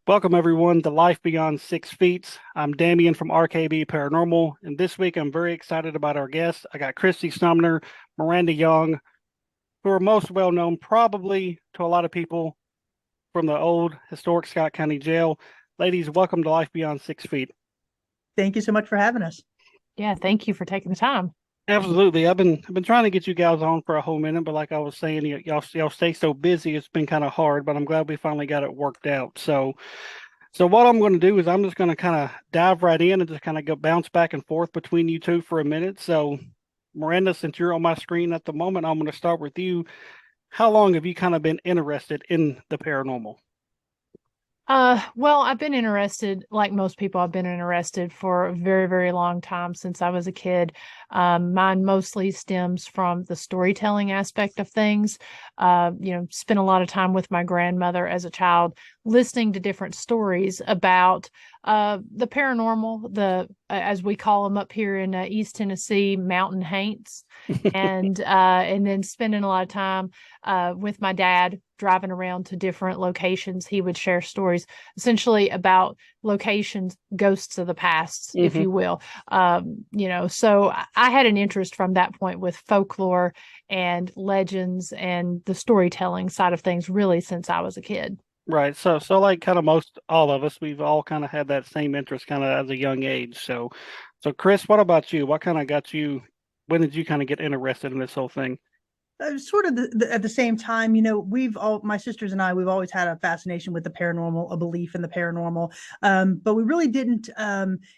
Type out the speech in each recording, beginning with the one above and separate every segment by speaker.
Speaker 1: Welcome, everyone, to Life Beyond 6 Feet. I'm Damien from RKB Paranormal, and this week I'm very excited about our guests. I got Kris Sumner, Miranda Young, who are most well known probably to a lot of people from the old historic Scott County Jail. Ladies, welcome to Life Beyond 6 Feet.
Speaker 2: Thank you so much for having us.
Speaker 3: Yeah, thank you for taking the time.
Speaker 1: Absolutely. I've been trying to get you guys on for a whole minute, but like I was saying, y'all stay so busy, it's been kind of hard, but I'm glad we finally got it worked out. So what I'm going to do is I'm just going to kind of dive right in and just kind of go bounce back and forth between you two for a minute. So Miranda, since you're on my screen at the moment, I'm going to start with you. How long have you kind of been interested in the paranormal?
Speaker 3: Well, I've been interested, like most people, I've been interested for a very, very long time since I was a kid. Mine mostly stems from the storytelling aspect of things. Spent a lot of time with my grandmother as a child, listening to different stories about the paranormal, as we call them up here in East Tennessee, mountain haints, and then spending a lot of time with my dad driving around to different locations. He would share stories essentially about locations, ghosts of the past, if
Speaker 1: Hmm.
Speaker 3: you will. So I had an interest from that point with folklore and legends and the storytelling side of things really since I was a kid.
Speaker 1: Right. So like kind of most all of us, we've all kind of had that same interest kind of as a young age. So Kris, what about you? What kind of got you, when did you kind of get interested in this whole thing?
Speaker 2: Sort of at the same time, we've all, my sisters and I, we've always had a fascination with the paranormal, a belief in the paranormal. But we really didn't,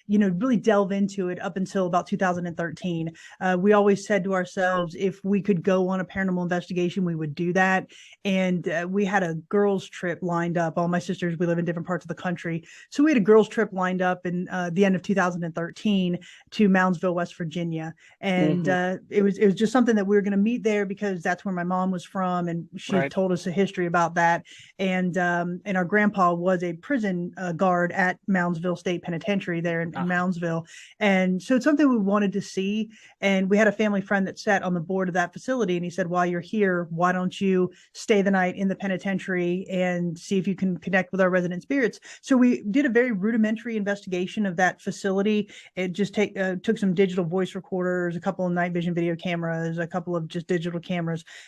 Speaker 2: really delve into it up until about 2013. We always said to ourselves, if we could go on a paranormal investigation, we would do that. And we had a girls' trip lined up. All my sisters, we live in different parts of the country. So we had a girls' trip lined up in the end of 2013 to Moundsville, West Virginia. And
Speaker 1: Hmm.
Speaker 2: it was just something that we were going to meet there because that's where my mom was from, and she
Speaker 1: Right.
Speaker 2: told us a history about that. And our grandpa was a prison guard at Moundsville State Penitentiary there in
Speaker 1: Ah,
Speaker 2: Moundsville, and so it's something we wanted to see. And we had a family friend that sat on the board of that facility, and he said, "While you're here, why don't you stay the night in the penitentiary and see if you can connect with our resident spirits?" So we did a very rudimentary investigation of that facility. It just took some digital voice recorders, a couple of night vision video cameras, a couple of just digital cameras,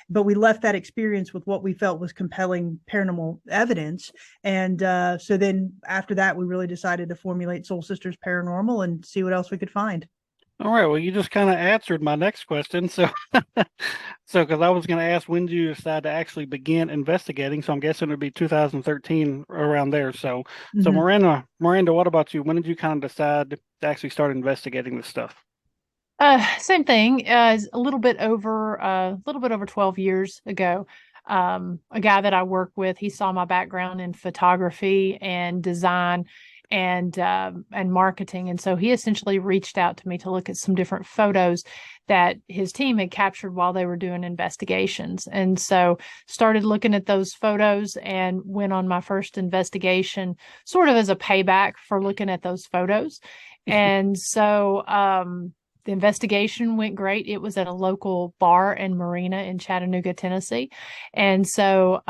Speaker 2: but we left that experience with what we felt was compelling paranormal evidence. And so then after that, we really decided to formulate Soul Sisters Paranormal and see what else we could find.
Speaker 1: all right. Well, you just kind of answered my next question. So because I was going to ask, when did you decide to actually begin investigating? So I'm guessing it'd be 2013 around there. So
Speaker 2: Mm-hmm.
Speaker 1: Miranda, what about you? When did you kind of decide to actually start investigating this stuff?
Speaker 3: Same thing. A little bit over 12 years ago. A guy that I work with, he saw my background in photography and design and marketing, and so he essentially reached out to me to look at some different photos that his team had captured while they were doing investigations. And so started looking at those photos and went on my first investigation, sort of as a payback for looking at those photos. And so the investigation went great. It was at a local bar and marina in Chattanooga, Tennessee. And so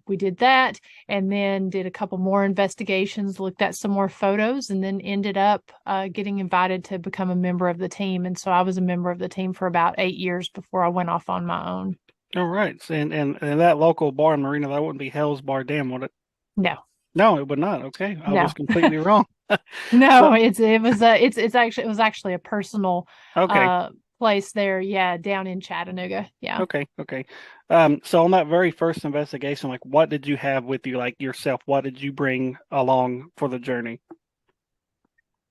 Speaker 3: we did that and then did a couple more investigations, looked at some more photos, and then ended up getting invited to become a member of the team. And so I was a member of the team for about 8 years before I went off on my own.
Speaker 1: All right. And that local bar in Marina, that wouldn't be Hell's Bar Dam, would it?
Speaker 3: No,
Speaker 1: No, it would not. Okay. I was
Speaker 3: no.
Speaker 1: completely wrong.
Speaker 3: No,
Speaker 1: So,
Speaker 3: it's actually a personal
Speaker 1: okay.
Speaker 3: uh place there, yeah, down in Chattanooga. Yeah.
Speaker 1: Okay. So on that very first investigation, like what did you have with you, like yourself? What did you bring along for the journey?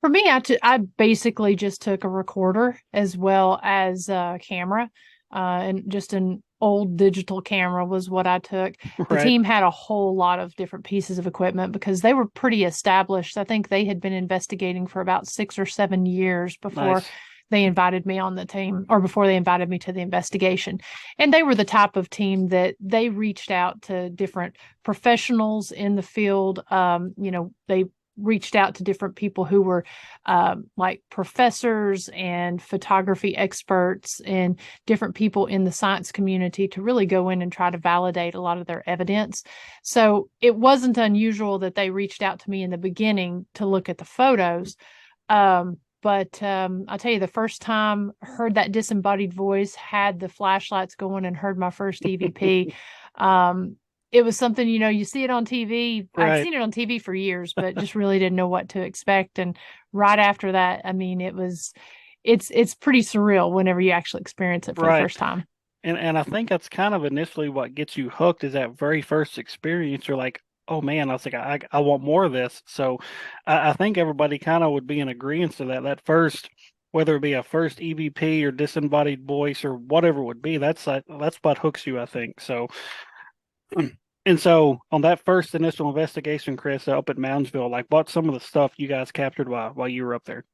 Speaker 3: For me, I basically just took a recorder as well as a camera, and just an old digital camera was what I took. The
Speaker 1: Right.
Speaker 3: team had a whole lot of different pieces of equipment because they were pretty established. I think they had been investigating for about 6 or 7 years before
Speaker 1: Nice.
Speaker 3: they invited me on the team, or before they invited me to the investigation. And they were the type of team that they reached out to different professionals in the field. They reached out to different people who were like professors and photography experts and different people in the science community to really go in and try to validate a lot of their evidence. So it wasn't unusual that they reached out to me in the beginning to look at the photos. But I'll tell you, the first time I heard that disembodied voice, had the flashlights going and heard my first EVP, it was something, you see it on TV.
Speaker 1: Right.
Speaker 3: I'd seen it on TV for years, but just really didn't know what to expect. And right after that, I mean, it's pretty surreal whenever you actually experience it for the first time.
Speaker 1: And I think that's kind of initially what gets you hooked, is that very first experience. You're like, oh man, I was like, I want more of this. So I think everybody kind of would be in agreement to that. That first, whether it be a first EVP or disembodied voice or whatever it would be, that's what hooks you, I think. So. And so on that first initial investigation, Kris, up at Moundsville, like what's some of the stuff you guys captured while you were up there?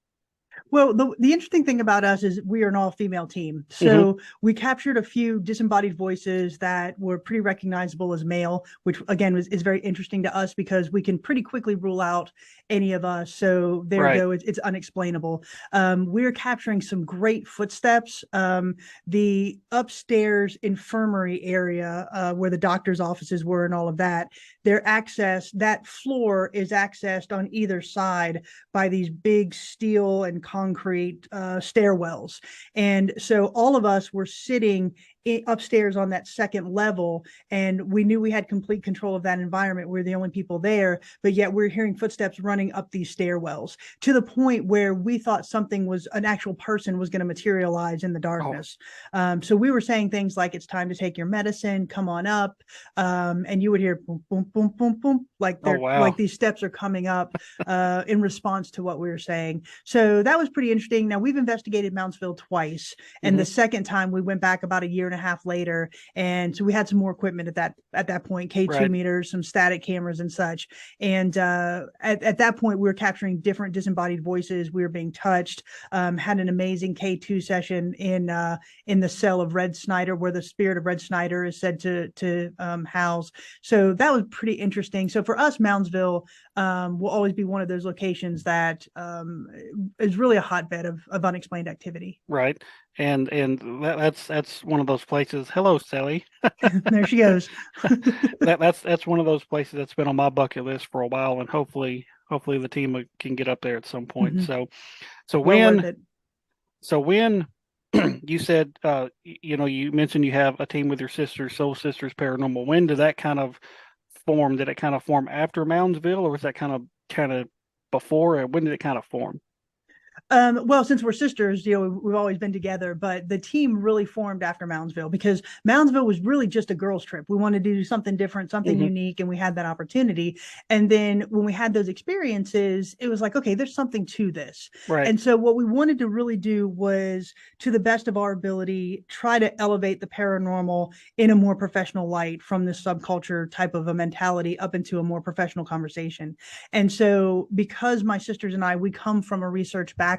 Speaker 2: Well, the interesting thing about us is we are an all-female team. So we captured a few disembodied voices that were pretty recognizable as male, which again is very interesting to us because we can pretty quickly rule out any of us. So there you go, it's unexplainable. We're capturing some great footsteps. The upstairs infirmary area where the doctor's offices were and all of that, that floor is accessed on either side by these big steel and concrete stairwells. And so all of us were sitting upstairs on that second level, and we knew we had complete control of that environment. We're the only people there, but yet we're hearing footsteps running up these stairwells to the point where we thought an actual person was going to materialize in the darkness. So we were saying things like, it's time to take your medicine, come on up. And you would hear boom, boom, boom, boom, boom, like like these steps are coming up in response to what we were saying. So that was pretty interesting. Now, we've investigated Moundsville twice, and the second time we went back about a year and a half later, and so we had some more equipment at that point, K2 meters, some static cameras and such. And at that point, we were capturing different disembodied voices. We were being touched. Had an amazing K2 session in the cell of Red Snyder, where the spirit of Red Snyder is said to house. So that was pretty interesting. So for us, Moundsville will always be one of those locations that is really a hotbed of unexplained activity.
Speaker 1: Right. And that's one of those places. Hello, Sally.
Speaker 2: There she goes.
Speaker 1: That's one of those places that's been on my bucket list for a while, and hopefully the team can get up there at some point. So when you said you mentioned you have a team with your sisters, Soul Sisters Paranormal. When did that kind of form? Did it kind of form after Moundsville, or was that kind of before? Or when did it kind of form?
Speaker 2: Well, since we're sisters, we've always been together, but the team really formed after Moundsville, because Moundsville was really just a girls' trip. We wanted to do something different, something unique, and we had that opportunity. And then when we had those experiences, it was like, okay, there's something to this.
Speaker 1: Right.
Speaker 2: And so what we wanted to really do was, to the best of our ability, try to elevate the paranormal in a more professional light from this subculture type of a mentality up into a more professional conversation. And so because my sisters and we come from a research background,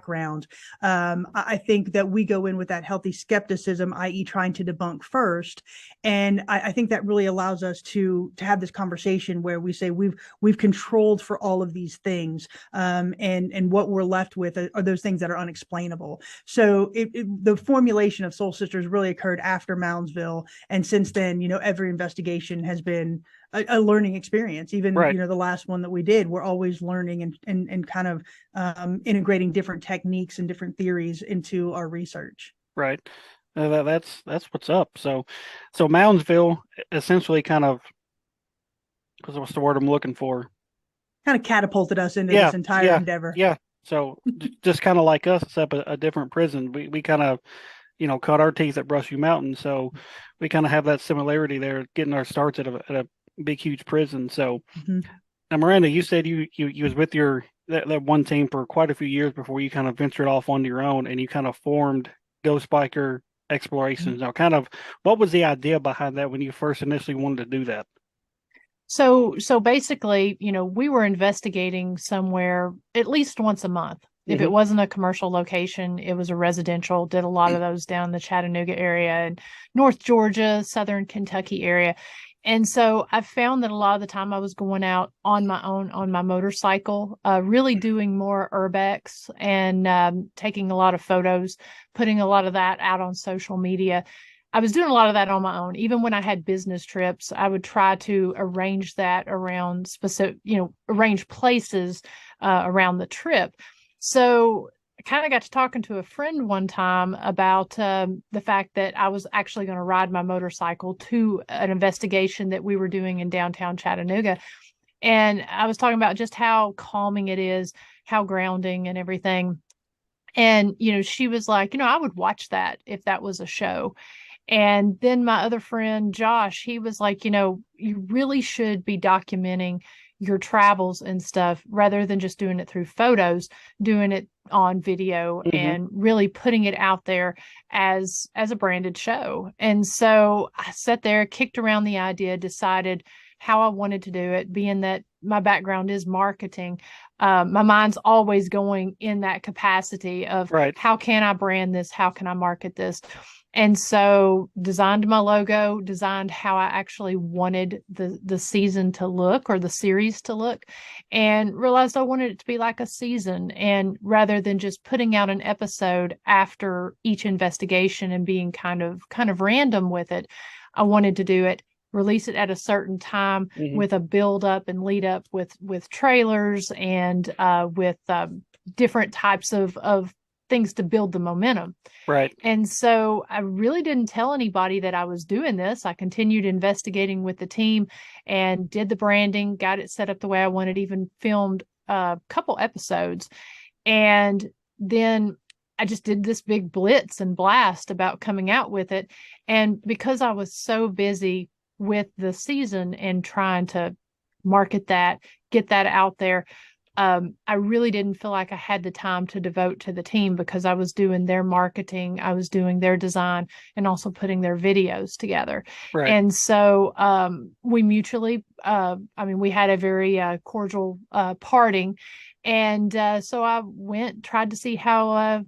Speaker 2: I think that we go in with that healthy skepticism, i.e. trying to debunk first. And I think that really allows us to have this conversation where we say we've controlled for all of these things. And what we're left with are those things that are unexplainable. So the formulation of Soul Sisters really occurred after Moundsville. And since then, every investigation has been a learning experience. Even the last one that we did, we're always learning and kind of integrating different techniques and different theories into our research.
Speaker 1: Right. That's what's up. So Moundsville essentially kind of, what's the word I'm looking for?
Speaker 2: Kind of catapulted us into this entire endeavor.
Speaker 1: Yeah. So just kind of like us, except a different prison. We kind of, cut our teeth at Brushy Mountain. So we kind of have that similarity there, getting our starts at a big, huge prison. So now, Miranda, you said you was with that one team for quite a few years before you kind of ventured off on your own, and you kind of formed Ghost Biker Explorations. Now, kind of, what was the idea behind that when you first initially wanted to do that?
Speaker 3: So basically, we were investigating somewhere at least once a month. If it wasn't a commercial location, it was a residential. Did a lot of those down in the Chattanooga area and North Georgia, Southern Kentucky area. And so I found that a lot of the time I was going out on my own on my motorcycle, really doing more urbex and taking a lot of photos, putting a lot of that out on social media. I was doing a lot of that on my own. Even when I had business trips, I would try to arrange that around specific, arrange places around the trip. So I kind of got to talking to a friend one time about the fact that I was actually going to ride my motorcycle to an investigation that we were doing in downtown Chattanooga. And I was talking about just how calming it is, how grounding and everything. And, she was like, I would watch that if that was a show. And then my other friend, Josh, he was like, you really should be documenting your travels and stuff rather than just doing it through photos, doing it on video and really putting it out there as a branded show. And so I sat there, kicked around the idea, decided how I wanted to do it, being that my background is marketing. My mind's always going in that capacity of
Speaker 1: Right.
Speaker 3: how can I brand this? How can I market this? And so designed my logo, designed how I actually wanted the season to look or the series to look, and realized I wanted it to be like a season. And rather than just putting out an episode after each investigation and being kind of random with it, I wanted to do it, release it at a certain time with a build up and lead up with trailers and with different types of things to build the momentum.
Speaker 1: Right.
Speaker 3: And so I really didn't tell anybody that I was doing this. I continued investigating with the team and did the branding, got it set up the way I wanted, even filmed a couple episodes. And then I just did this big blitz and blast about coming out with it. And because I was so busy with the season and trying to market that, get that out there, I really didn't feel like I had the time to devote to the team because I was doing their marketing, I was doing their design, and also putting their videos together.
Speaker 1: Right.
Speaker 3: And so we mutually, we had a very cordial parting. And so I tried to see how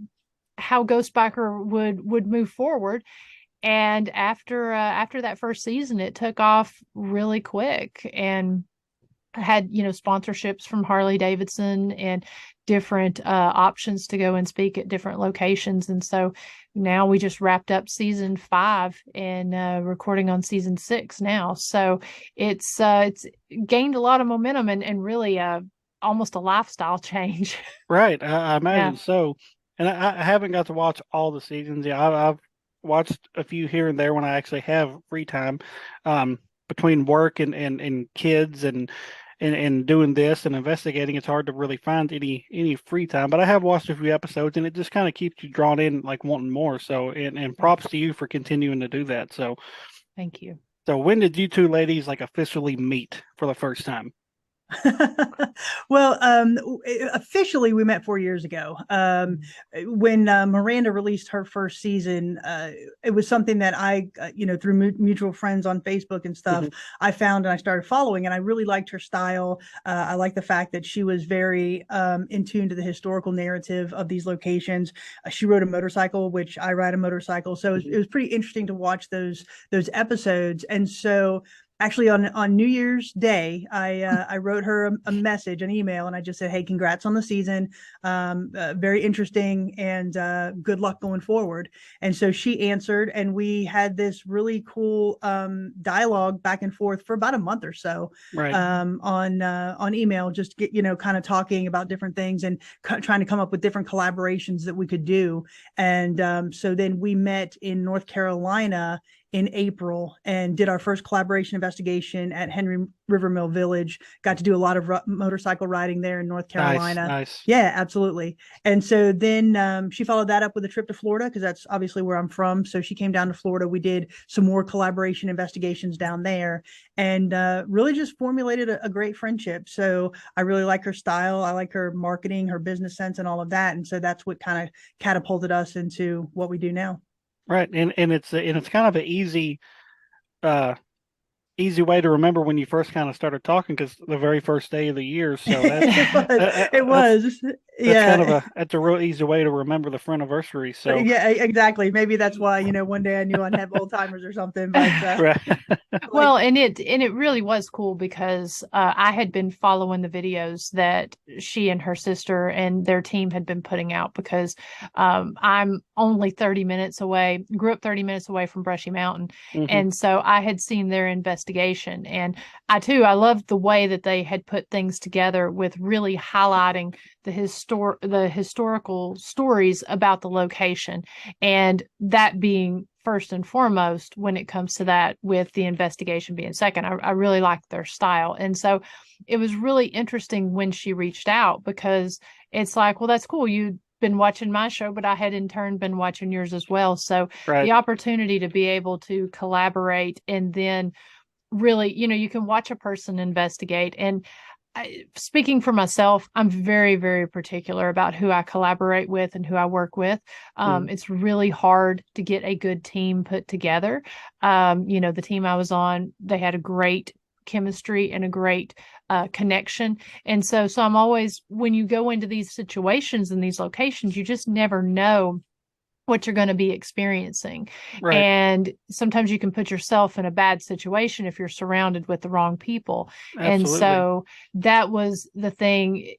Speaker 3: Ghost Biker would move forward. And after that first season, it took off really quick. And I had, sponsorships from Harley Davidson and different options to go and speak at different locations. And so now we just wrapped up season 5 and recording on season 6 now. So it's gained a lot of momentum and really almost a lifestyle change.
Speaker 1: Right. I imagine
Speaker 3: Yeah.
Speaker 1: so. And I haven't got to watch all the seasons. Yeah, I've watched a few here and there when I actually have free time, between work and kids and doing this and investigating. It's hard to really find any free time. But I have watched a few episodes, and it just kind of keeps you drawn in, like wanting more. So, and props to you for continuing to do that. So,
Speaker 3: Thank you.
Speaker 1: so when did you two ladies like officially meet for the first time?
Speaker 2: Well, officially we met 4 years ago. When Miranda released her first season, it was something that I, through mutual friends on Facebook and stuff, I found and I started following, and I really liked her style. I liked the fact that she was very in tune to the historical narrative of these locations. She rode a motorcycle, which I ride a motorcycle, so it was pretty interesting to watch those episodes. And so actually on New Year's Day, I wrote her a message, an email, and I just said, "Hey, congrats on the season. Very interesting, and good luck going forward." And so she answered, and we had this really cool dialogue back and forth for about a month or so,
Speaker 1: Right.
Speaker 2: on email, just kind of talking about different things and trying to come up with different collaborations that we could do. And so then we met in North Carolina in April and did our first collaboration investigation at Henry River Mill Village. Got to do a lot of motorcycle riding there in North Carolina.
Speaker 1: Nice.
Speaker 2: Yeah, absolutely. And so then she followed that up with a trip to Florida, because that's obviously where I'm from. So she came down to Florida. We did some more collaboration investigations down there, and really just formulated a great friendship. So I really like her style. I like her marketing, her business sense, and all of that. And so that's what kind of catapulted us into what we do now.
Speaker 1: Right. And it's kind of an easy easy way to remember when you first kind of started talking, because the very first day of the year. So
Speaker 2: It was.
Speaker 1: that's kind of
Speaker 2: Yeah.
Speaker 1: that's a real easy way to remember the friendiversary. So
Speaker 2: Yeah, exactly. Maybe that's why, one day I knew I'd have old timers or something, but
Speaker 1: right,
Speaker 3: Well,
Speaker 2: like,
Speaker 3: and it really was cool because I had been following the videos that she and her sister and their team had been putting out because I'm only 30 minutes away, grew up 30 minutes away from Brushy Mountain.
Speaker 1: hmm
Speaker 3: And so I had seen their investigation. And I loved the way that they had put things together with really highlighting the historical stories about the location, and that being first and foremost when it comes to that, with the investigation being second. I really liked their style. And so it was really interesting when she reached out, because it's like, well, that's cool. You've been watching my show, but I had in turn been watching yours as well. So
Speaker 1: right,
Speaker 3: the opportunity to be able to collaborate, and then really, you can watch a person investigate. And speaking for myself, I'm very, very particular about who I collaborate with and who I work with.
Speaker 1: mm,
Speaker 3: It's really hard to get a good team put together. The team I was on, they had a great chemistry and a great connection. And so I'm always, when you go into these situations and these locations, you just never know what you're going to be experiencing.
Speaker 1: right,
Speaker 3: And sometimes you can put yourself in a bad situation if you're surrounded with the wrong people. And
Speaker 1: absolutely,
Speaker 3: so that was the thing,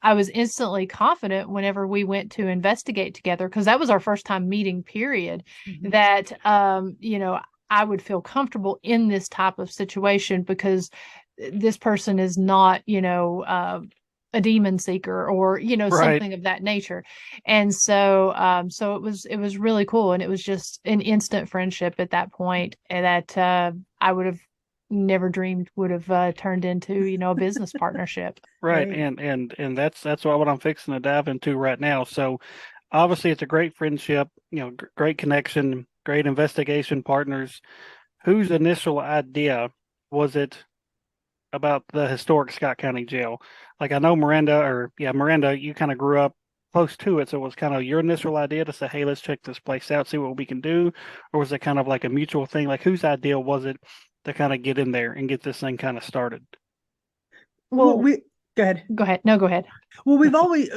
Speaker 3: I was instantly confident whenever we went to investigate together, because that was our first time meeting, period,
Speaker 2: mhm.
Speaker 3: that, I would feel comfortable in this type of situation, because this person is not, a demon seeker, or
Speaker 1: right.
Speaker 3: something of that nature. And so it was really cool, and it was just an instant friendship at that point, and that I would have never dreamed would have turned into a business partnership.
Speaker 1: Right,
Speaker 2: Right.
Speaker 1: and that's what I'm fixing to dive into right now. So obviously, it's a great friendship, great connection, great investigation partners. Whose initial idea was it about the historic Scott County Jail? Like I know Miranda, you kind of grew up close to it, so it was kind of your initial idea to say, "Hey, let's check this place out, see what we can do," or was it kind of like a mutual thing? Like whose idea was it to kind of get in there and get this thing kind of started?
Speaker 2: Well,
Speaker 3: Well,
Speaker 2: go ahead.
Speaker 3: go ahead. No, go ahead.
Speaker 2: Well, we've always,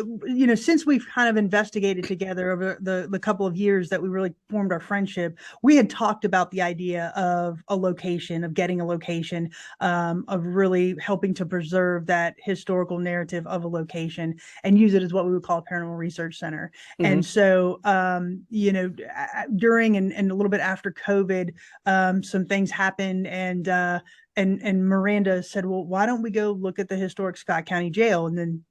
Speaker 2: since we've kind of investigated together over the couple of years that we really formed our friendship, we had talked about the idea of a location, of getting a location, of really helping to preserve that historical narrative of a location and use it as what we would call a paranormal research center.
Speaker 1: Hmm.
Speaker 2: And so, during and a little bit after COVID, some things happened, and Miranda said, "Well, why don't we go look at the historic Scott County Jail?" And then,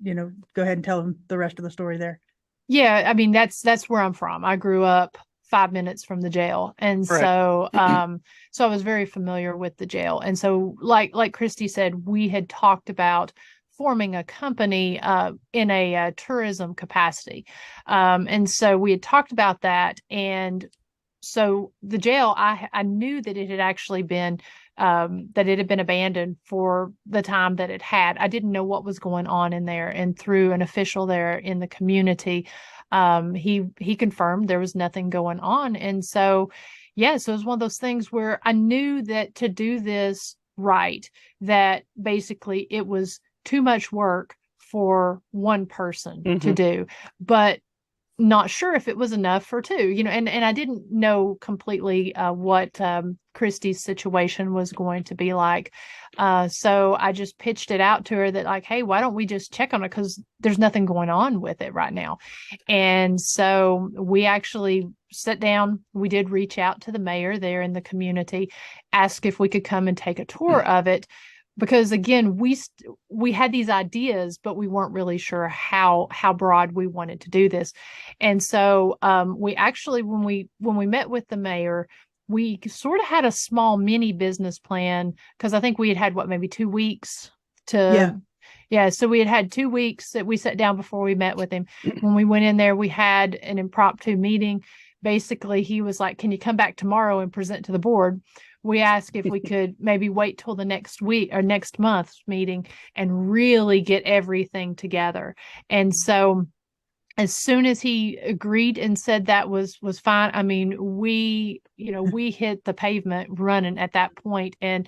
Speaker 2: go ahead and tell them the rest of the story there.
Speaker 3: Yeah, I mean, that's where I'm from. I grew up 5 minutes from the jail. And
Speaker 1: Right.
Speaker 3: so I was very familiar with the jail. And so like Christy said, we had talked about forming a company in a tourism capacity. And so we had talked about that. And so the jail, I knew that it had actually been that it had been abandoned for the time that it had. I didn't know what was going on in there, and through an official there in the community, he confirmed there was nothing going on. And so, yeah, so it was one of those things where I knew that to do this right, that basically it was too much work for one person to
Speaker 1: Hmm.
Speaker 3: do, but not sure if it was enough for two, and I didn't know completely what Christy's situation was going to be like. So I just pitched it out to her that, like, hey, why don't we just check on it? Because there's nothing going on with it right now. And so we actually sat down. We did reach out to the mayor there in the community, ask if we could come and take a tour of it, because again, we had these ideas, but we weren't really sure how broad we wanted to do this. And so we actually, when we met with the mayor, we sort of had a small mini business plan, because I think we had what, maybe 2 weeks
Speaker 2: Yeah.
Speaker 3: to, yeah, so we had 2 weeks that we sat down before we met with him. When we went in there, we had an impromptu meeting. Basically, he was like, can you come back tomorrow and present to the board? We asked if we could maybe wait till the next week or next month's meeting and really get everything together. And so as soon as he agreed and said that was fine, I mean, we hit the pavement running at that point, and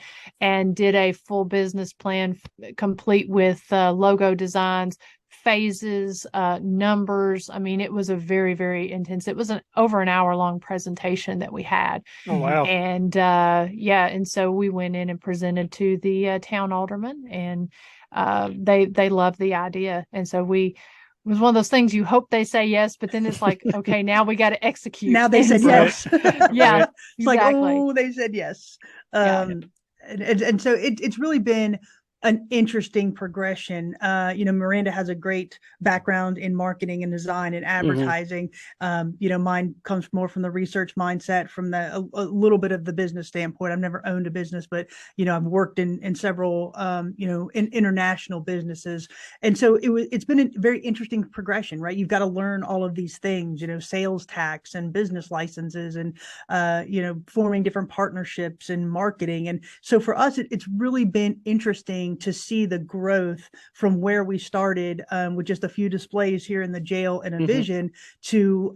Speaker 3: did a full business plan complete with logo designs, phases, numbers. I mean, it was a very, very intense. It was over an hour long presentation that we had.
Speaker 1: Oh, wow.
Speaker 3: And and so we went in and presented to the town alderman, and they loved the idea. And so it was one of those things you hope they say yes, but then it's like, okay, now we got to execute.
Speaker 2: Now they said yes.
Speaker 3: Yeah,
Speaker 2: It's
Speaker 3: exactly.
Speaker 2: like, oh, they said yes.
Speaker 3: Yeah.
Speaker 2: And so it's really been an interesting progression. Miranda has a great background in marketing and design and advertising. Mine comes more from the research mindset, from a little bit of the business standpoint. I've never owned a business, but I've worked in several in international businesses, and so it's been a very interesting progression, right? You've got to learn all of these things, sales tax and business licenses, and forming different partnerships and marketing. And so for us, it's really been interesting to see the growth from where we started with just a few displays here in the jail and a vision to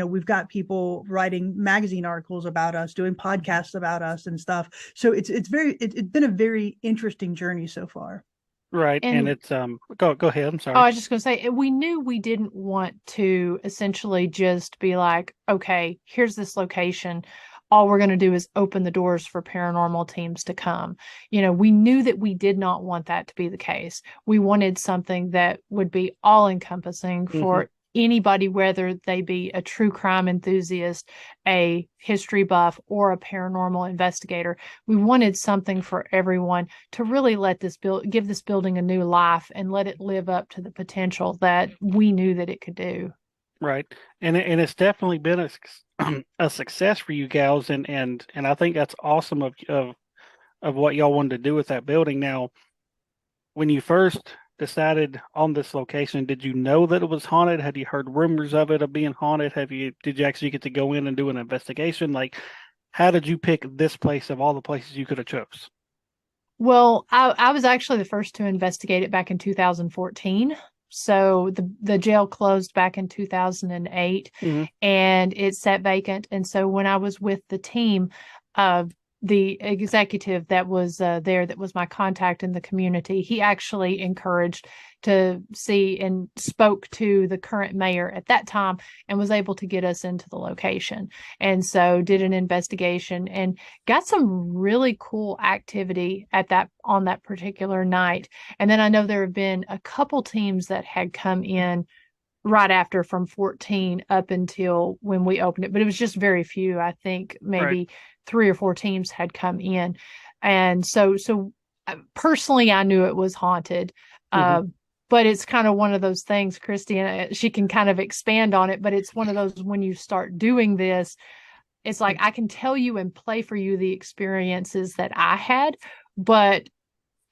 Speaker 2: we've got people writing magazine articles about us, doing podcasts about us and stuff. So it's been a very interesting journey so far.
Speaker 1: Right. And it's go ahead. I'm sorry.
Speaker 3: Oh, I was just going to say, we knew we didn't want to essentially just be like, okay, here's this location. All we're going to do is open the doors for paranormal teams to come. We knew that we did not want that to be the case. We wanted something that would be all encompassing for anybody, whether they be a true crime enthusiast, a history buff, or a paranormal investigator. We wanted something for everyone to really give this building a new life and let it live up to the potential that we knew that it could do.
Speaker 1: Right. And it's definitely been a success for you gals, and I think that's awesome of what y'all wanted to do with that building. Now, when you first decided on this location, did you know that it was haunted? Had you heard rumors of it being haunted? Did you actually get to go in and do an investigation? Like, how did you pick this place of all the places you could have chose?
Speaker 3: Well, I was actually the first to investigate it back in 2014. So the jail closed back in 2008 and it sat vacant. And so when I was with the team, the executive that was there, that was my contact in the community, he actually encouraged to see and spoke to the current mayor at that time and was able to get us into the location. And so did an investigation and got some really cool activity on that particular night. And then I know there have been a couple teams that had come in right after from 14 up until when we opened it, but it was just very few. I think maybe 3 or 4 teams had come in. And so personally, I knew it was haunted. But it's kind of one of those things, Christy, and she can kind of expand on it, but it's one of those, when you start doing this, it's like, I can tell you and play for you the experiences that I had, but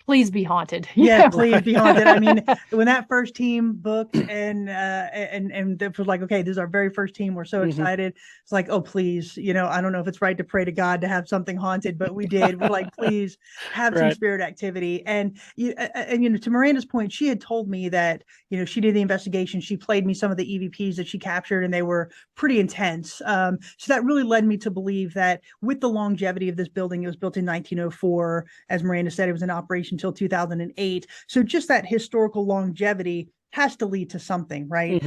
Speaker 3: please be haunted.
Speaker 2: Yeah, please be haunted. I mean, when that first team booked and it was like, okay, this is our very first team. We're so excited. It's like, oh, please, I don't know if it's right to pray to God to have something haunted, but we did. We're like, please have some spirit activity. And to Miranda's point, she had told me that, she did the investigation. She played me some of the EVPs that she captured, and they were pretty intense. So that really led me to believe that with the longevity of this building, it was built in 1904. As Miranda said, it was in operation until 2008. So just that historical longevity has to lead to something, right?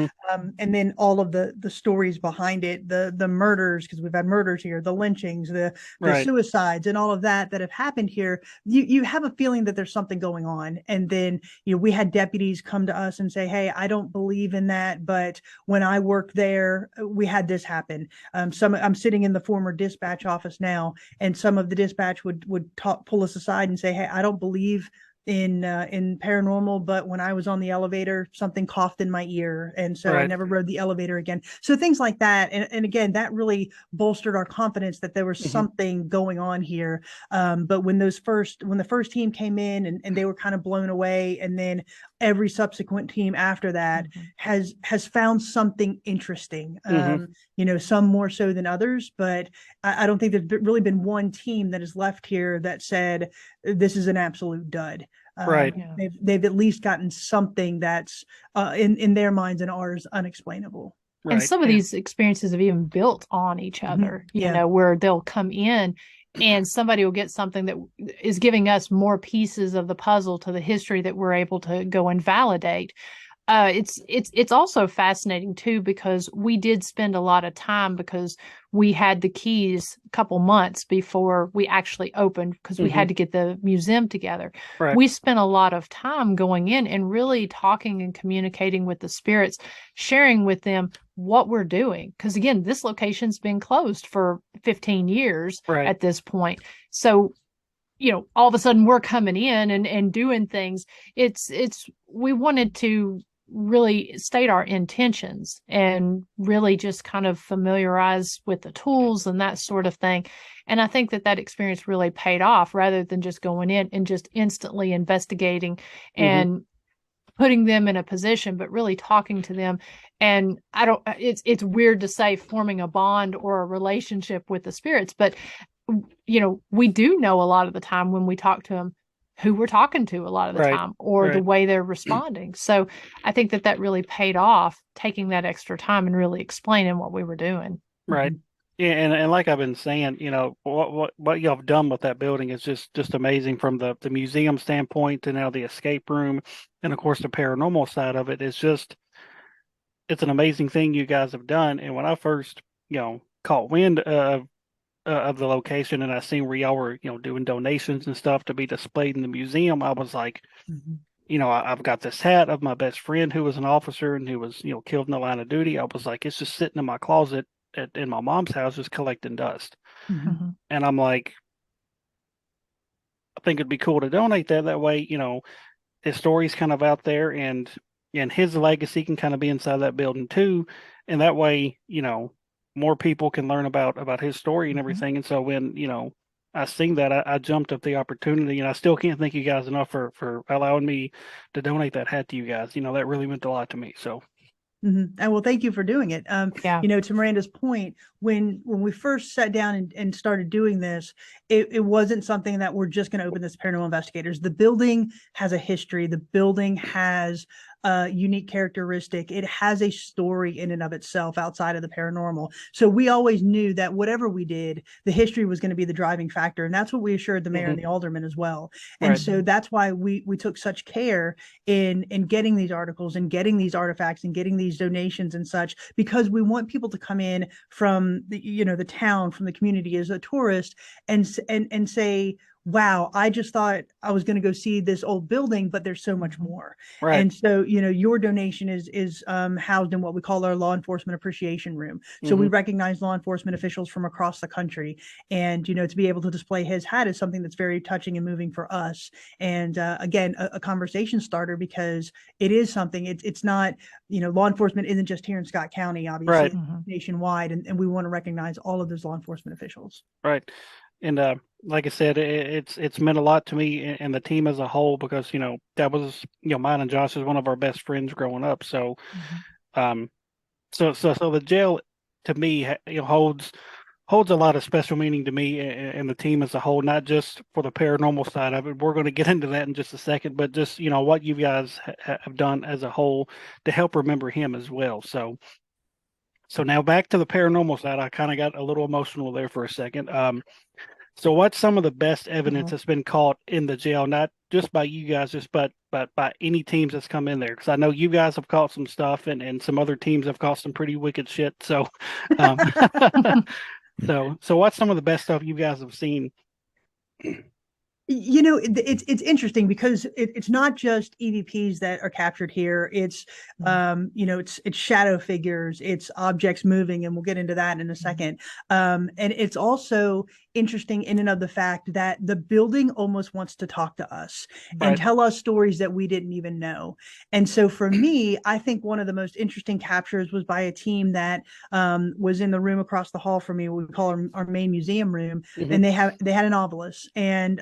Speaker 2: And then all of the stories behind it, the murders, because we've had murders here, the lynchings, the suicides, and all of that have happened here. You have a feeling that there's something going on. And then we had deputies come to us and say, hey, I don't believe in that, but when I worked there, we had this happen. I'm sitting in the former dispatch office now, and some of the dispatch would pull us aside and say, hey, I don't believe in paranormal, but when I was on the elevator, something coughed in my ear, and so I never rode the elevator again. So things like that, and again, that really bolstered our confidence that there was something going on here. But when the first team came in and they were kind of blown away, and then every subsequent team after that has found something interesting. Some more so than others, but I don't think there's really been one team that has left here that said this is an absolute dud.
Speaker 1: Right.
Speaker 3: Yeah.
Speaker 2: They've at least gotten something that's in their minds and ours unexplainable.
Speaker 3: And
Speaker 1: Right.
Speaker 3: some of these experiences have even built on each other, you
Speaker 2: Yeah.
Speaker 3: know, where they'll come in and somebody will get something that is giving us more pieces of the puzzle to the history that we're able to go and validate. It's also fascinating too, because we did spend a lot of time, because we had the keys a couple months before we actually opened, because we had to get the museum together.
Speaker 1: Right.
Speaker 3: We spent a lot of time going in and really talking and communicating with the spirits, sharing with them what we're doing, because again, this location's been closed for 15 years
Speaker 1: Right.
Speaker 3: at this point. So, you know, all of a sudden we're coming in and doing things. We wanted to really state our intentions and really just kind of familiarize with the tools and that sort of thing. And I think that experience really paid off, rather than just going in and just instantly investigating and putting them in a position, but really talking to them. And it's weird to say forming a bond or a relationship with the spirits, but you know, we do know a lot of the time when we talk to them who we're talking to a lot of the
Speaker 1: Right.
Speaker 3: time, or the
Speaker 1: Right.
Speaker 3: way they're responding. So I think that really paid off, taking that extra time and really explaining what we were doing.
Speaker 1: Right. Yeah, and like I've been saying, you know, what y'all have done with that building is just amazing, from the museum standpoint to now the escape room, and of course the paranormal side of it. It's an amazing thing you guys have done. And when I first, you know, caught wind of the location, and I seen where y'all were, you know, doing donations and stuff to be displayed in the museum, I was like, you know, I've got this hat of my best friend who was an officer and who was, you know, killed in the line of duty. I was like, it's just sitting in my closet in my mom's house, just collecting dust.
Speaker 3: Mhm.
Speaker 1: And I'm like, I think it'd be cool to donate that. That way, you know, his story's kind of out there, and his legacy can kind of be inside that building too. And that way, you know, more people can learn about his story and everything. And so when, you know, I seen that, I jumped at the opportunity, and I still can't thank you guys enough for allowing me to donate that hat to you guys. You know, that really meant a lot to me. So
Speaker 2: And well, thank you for doing it.
Speaker 3: Yeah.
Speaker 2: You know, to Miranda's point, when we first sat down and started doing this, it wasn't something that we're just going to open this paranormal investigators. The building has a history. The building has a unique characteristic. It has a story in and of itself outside of the paranormal. So we always knew that whatever we did, the history was going to be the driving factor. And that's what we assured the mayor and the aldermen as well. And
Speaker 1: Right.
Speaker 2: so that's why we took such care in getting these articles and getting these artifacts and getting these donations and such, because we want people to come in from the town, from the community as a tourist, and say, wow, I just thought I was going to go see this old building, but there's so much more.
Speaker 1: Right.
Speaker 2: And so, you know, your donation is housed in what we call our law enforcement appreciation room. So we recognize law enforcement officials from across the country, and, you know, to be able to display his hat is something that's very touching and moving for us. And again, a conversation starter, because it is something, it's not, you know, law enforcement isn't just here in Scott County, obviously,
Speaker 1: Right.
Speaker 2: it's nationwide. And we want to recognize all of those law enforcement officials.
Speaker 1: Right. And like I said, it's meant a lot to me and the team as a whole, because, you know, that was, you know, mine and Josh is one of our best friends growing up. So so the jail to me, you know, holds a lot of special meaning to me and the team as a whole, not just for the paranormal side of it. We're going to get into that in just a second, but just, you know, what you guys have done as a whole to help remember him as well. So now back to the paranormal side. I kind of got a little emotional there for a second. So what's some of the best evidence that's been caught in the jail, not just by you guys, just but by any teams that's come in there? Because I know you guys have caught some stuff, and some other teams have caught some pretty wicked shit. So, so what's some of the best stuff you guys have seen?
Speaker 2: You know, it's interesting, because it's not just EVPs that are captured here. It's you know, it's shadow figures, it's objects moving, and we'll get into that in a second. And it's also interesting in and of the fact that the building almost wants to talk to us and tell us stories that we didn't even know. And so for me, I think one of the most interesting captures was by a team that was in the room across the hall from me. We call our main museum room, and they had an obelisk, and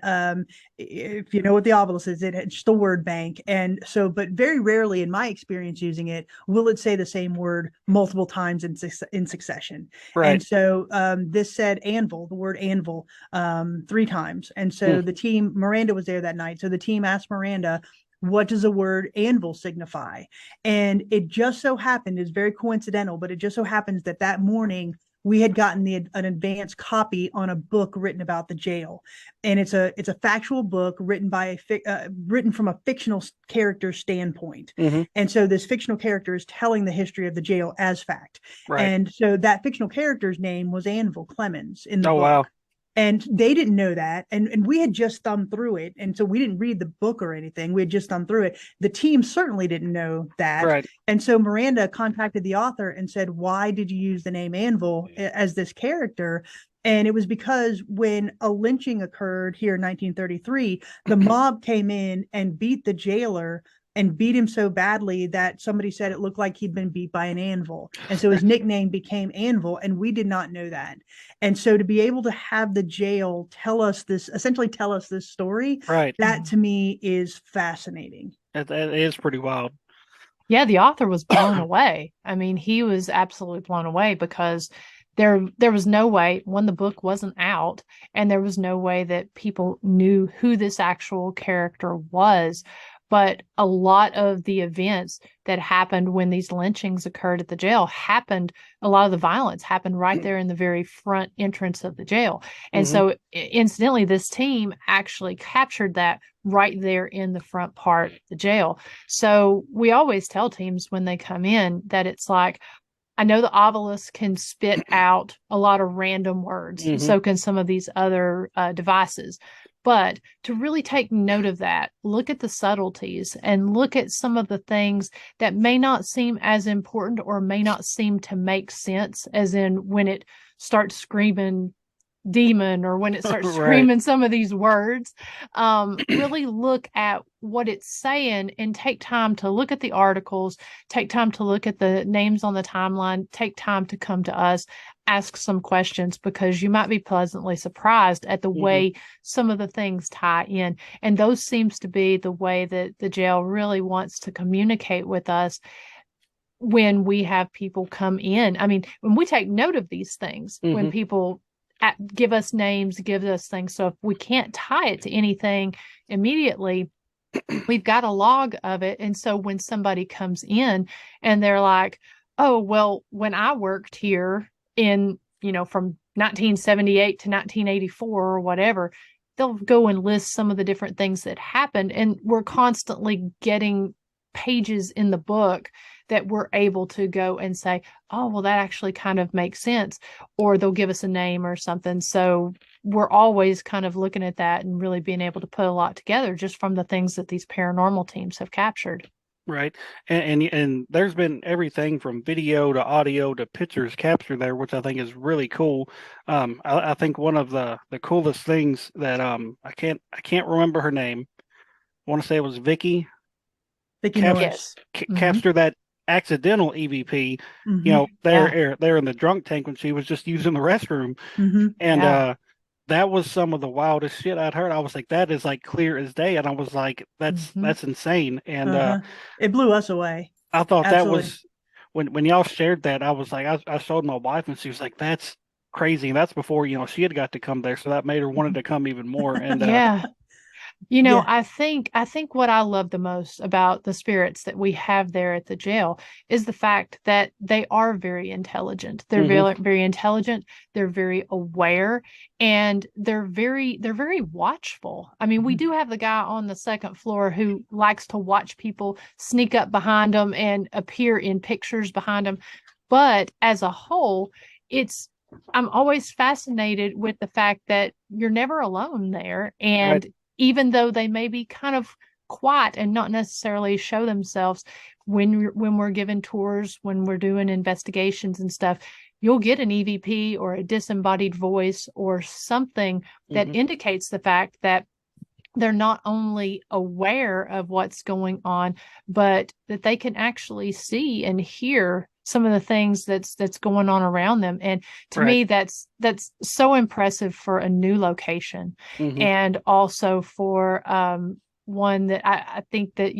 Speaker 2: If you know what the obelisk is, it's just a word bank. And so, but very rarely in my experience using it, will it say the same word multiple times in succession.
Speaker 1: Right.
Speaker 2: And so this said anvil, the word anvil, 3 times. And so the team, Miranda was there that night. So the team asked Miranda, what does the word anvil signify? And it just so happened, is very coincidental, but it just so happens that that morning we had gotten an advanced copy on a book written about the jail, and it's a factual book written by written from a fictional character standpoint. And so this fictional character is telling the history of the jail as fact.
Speaker 1: Right.
Speaker 2: And so that fictional character's name was Anvil Clemens in the book.
Speaker 1: Wow.
Speaker 2: And they didn't know that. And we had just thumbed through it. And so we didn't read the book or anything. We had just thumbed through it. The team certainly didn't know that.
Speaker 1: Right.
Speaker 2: And so Miranda contacted the author and said, why did you use the name Anvil as this character? And it was because when a lynching occurred here in 1933, the mob came in and beat the jailer and beat him so badly that somebody said it looked like he'd been beat by an anvil. And so his nickname became Anvil, and we did not know that. And so to be able to have the jail essentially tell us this story,
Speaker 1: right,
Speaker 2: that to me is fascinating.
Speaker 1: It is pretty wild.
Speaker 3: Yeah, the author was blown away. I mean, he was absolutely blown away because there was no way, one, the book wasn't out, and there was no way that people knew who this actual character was. But a lot of the events that happened when these lynchings occurred at the jail a lot of the violence happened right there in the very front entrance of the jail. And so incidentally, this team actually captured that right there in the front part of the jail. So we always tell teams when they come in that it's like, I know the obelisk can spit out a lot of random words. So can some of these other devices. But to really take note of that, look at the subtleties and look at some of the things that may not seem as important or may not seem to make sense, as in when it starts screaming demon or when it starts screaming some of these words. Really look at what it's saying and take time to look at the articles, take time to look at the names on the timeline, take time to come to us, ask some questions, because you might be pleasantly surprised at the way some of the things tie in. And those seems to be the way that the jail really wants to communicate with us when we have people come in. I mean, when we take note of these things, when people give us names, give us things. So if we can't tie it to anything immediately, we've got a log of it. And so when somebody comes in and they're like, oh, well, when I worked here in, from 1978 to 1984 or whatever, they'll go and list some of the different things that happened. And we're constantly getting pages in the book that we're able to go and say, oh, well, that actually kind of makes sense. Or they'll give us a name or something. So we're always kind of looking at that and really being able to put a lot together just from the things that these paranormal teams have captured.
Speaker 1: Right. And there's been everything from video to audio to pictures captured there, which I think is really cool. I think one of the coolest things that I can't remember her name. I want to say it was Vicky
Speaker 2: Norris.
Speaker 1: captured that accidental EVP, they're in the drunk tank when she was just using the restroom. And that was some of the wildest shit I'd heard. I was like, that is like clear as day. And I was like, that's insane. And
Speaker 2: it blew us away.
Speaker 1: I thought that was when y'all shared that, I was like, I showed my wife and she was like, that's crazy. And that's before, she had got to come there. So that made her wanted to come even more. And
Speaker 3: I think what I love the most about the spirits that we have there at the jail is the fact that they are very intelligent. They're very, very intelligent. They're very aware, and they're very watchful. I mean, we do have the guy on the second floor who likes to watch people sneak up behind them and appear in pictures behind them. But as a whole, I'm always fascinated with the fact that you're never alone there. And even though they may be kind of quiet and not necessarily show themselves when we're given tours, when we're doing investigations and stuff, you'll get an EVP or a disembodied voice or something that indicates the fact that they're not only aware of what's going on, but that they can actually see and hear some of the things that's going on around them. And to
Speaker 1: Right.
Speaker 3: me, that's so impressive for a new location,
Speaker 1: Hmm.
Speaker 3: and also for one that I think that,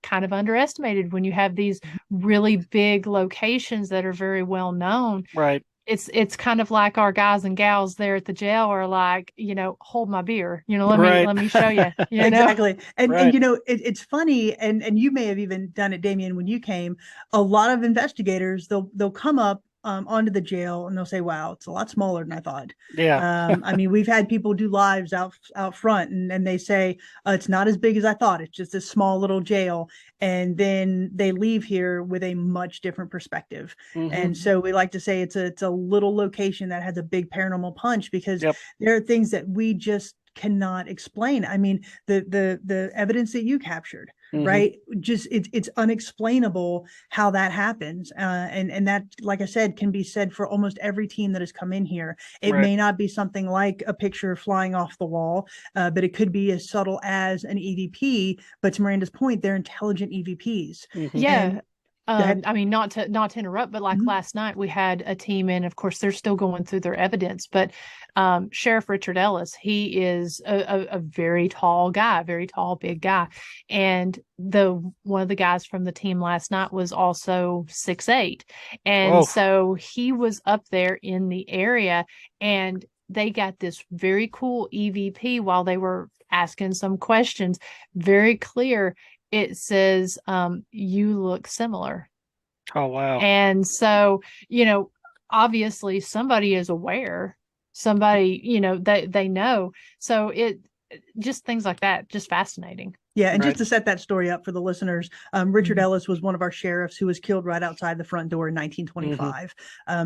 Speaker 3: kind of underestimated when you have these really big locations that are very well known.
Speaker 1: Right.
Speaker 3: It's kind of like our guys and gals there at the jail are like, hold my beer,
Speaker 1: Right.
Speaker 3: let me show you,
Speaker 2: Exactly. And
Speaker 1: Right.
Speaker 2: it's funny, and you may have even done it, Damien, when you came. A lot of investigators, they'll come up onto the jail and they'll say, wow, it's a lot smaller than I thought.
Speaker 1: Yeah.
Speaker 2: I mean, we've had people do lives out front, and they say it's not as big as I thought. It's just a small little jail, and then they leave here with a much different perspective.
Speaker 1: Hmm.
Speaker 2: And so we like to say it's a little location that has a big paranormal punch, because
Speaker 1: Yep.
Speaker 2: there are things that we just cannot explain. I mean, the evidence that you captured,
Speaker 1: Hmm.
Speaker 2: right? Just it's unexplainable how that happens. And that, like I said, can be said for almost every team that has come in here. It
Speaker 1: Right.
Speaker 2: may not be something like a picture flying off the wall, but it could be as subtle as an EVP. But to Miranda's point, they're intelligent EVPs.
Speaker 1: Hmm.
Speaker 2: And
Speaker 3: Yeah.
Speaker 2: go ahead.
Speaker 3: I mean, not to interrupt, but like
Speaker 2: Mhm.
Speaker 3: last night we had a team in, of course, they're still going through their evidence, but Sheriff Richard Ellis, he is a very tall guy, very tall, big guy. And one of the guys from the team last night was also 6'8". And
Speaker 1: Whoa.
Speaker 3: so he was up there in the area, and they got this very cool EVP while they were asking some questions, very clear. It says, you look similar.
Speaker 1: Oh, wow.
Speaker 3: And so, obviously somebody is aware, somebody, they know. So just things like that, just fascinating.
Speaker 2: Yeah, and just
Speaker 1: Right.
Speaker 2: to set that story up for the listeners, Richard
Speaker 3: Mhm.
Speaker 2: Ellis was one of our sheriffs who was killed right outside the front door in
Speaker 1: Hmm.
Speaker 2: 1925.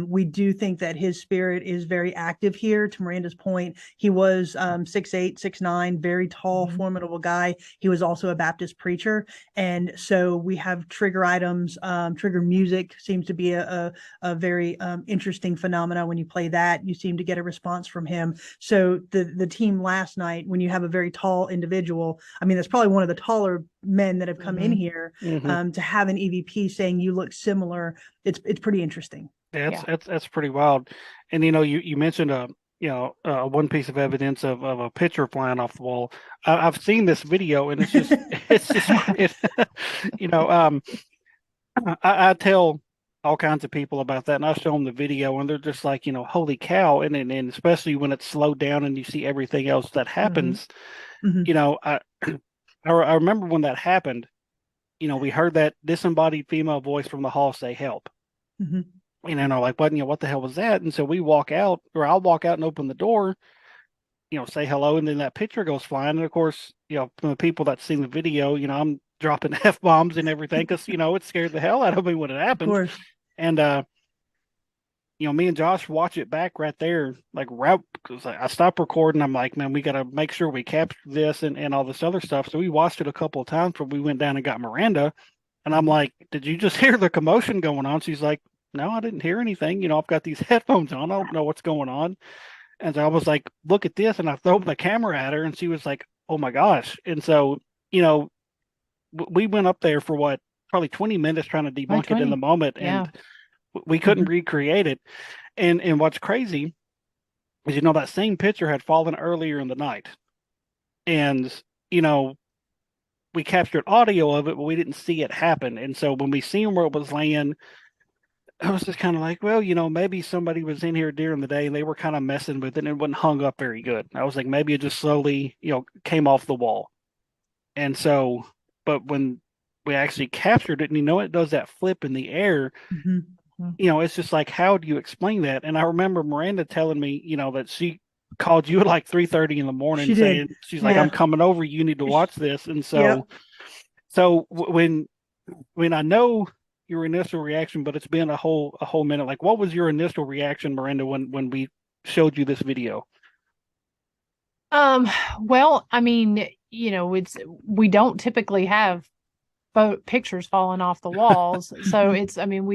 Speaker 2: We do think that his spirit is very active here. To Miranda's point, he was 6'8", 6'9", very tall,
Speaker 3: Mhm.
Speaker 2: formidable guy. He was also a Baptist preacher. And so we have trigger items. Trigger music seems to be a very interesting phenomena. When you play that, you seem to get a response from him. So the team last night, when you have a very tall individual, I mean, that's probably one of the taller men that have come in
Speaker 3: Mhm.
Speaker 2: here,
Speaker 1: Hmm.
Speaker 2: to have an EVP saying you look similar. It's pretty interesting.
Speaker 1: Yeah,
Speaker 3: Yeah.
Speaker 1: that's pretty wild. And you mentioned one piece of evidence of a picture flying off the wall. I've seen this video, and it's just you know I tell all kinds of people about that, and I show them the video, and they're just like, holy cow. And especially when it's slowed down and you see everything else that happens.
Speaker 2: Mhm.
Speaker 1: you know I I remember when that happened. We heard that disembodied female voice from the hall say help.
Speaker 2: Mhm.
Speaker 1: And then I'm like, what the hell was that? And so we walk out, or I'll walk out and open the door, say hello, and then that picture goes flying. And of course, from the people that seen the video, I'm dropping F-bombs and everything because, it scared the hell out of me when it
Speaker 2: Of
Speaker 1: happened.
Speaker 2: course.
Speaker 1: And me and Josh watch it back right there, like right because I stopped recording. I'm like, man, we got to make sure we capture this and all this other stuff. So we watched it a couple of times before we went down and got Miranda. And I'm like, did you just hear the commotion going on? She's like, no, I didn't hear anything. I've got these headphones on. I don't know what's going on. And so I was like, look at this. And I threw the camera at her, and she was like, oh my gosh. And so, we went up there for what, probably 20 minutes trying to
Speaker 3: Right,
Speaker 1: debunk it in the
Speaker 3: 20.
Speaker 1: moment.
Speaker 3: Yeah.
Speaker 1: And we couldn't
Speaker 2: Mhm.
Speaker 1: recreate it. And what's crazy is, that same picture had fallen earlier in the night. And, you know, we captured audio of it, but we didn't see it happen. And so when we seen where it was laying, I was just kind of like, well, maybe somebody was in here during the day and they were kind of messing with it and it wasn't hung up very good. I was like, maybe it just slowly, came off the wall. And so, but when we actually captured it, and it does that flip in the air,
Speaker 2: Mhm.
Speaker 1: it's just like, how do you explain that? And I remember Miranda telling me, that she called you at like 3:30 in the morning
Speaker 2: She did.
Speaker 1: saying, she's like, I'm
Speaker 2: Yeah.
Speaker 1: coming over, you need to watch this. And
Speaker 2: Yep.
Speaker 1: so when I know your initial reaction, but it's been a whole minute, like what was your initial reaction, Miranda, when we showed you this video?
Speaker 3: Well, I mean, we don't typically have pictures falling off the walls. So I mean,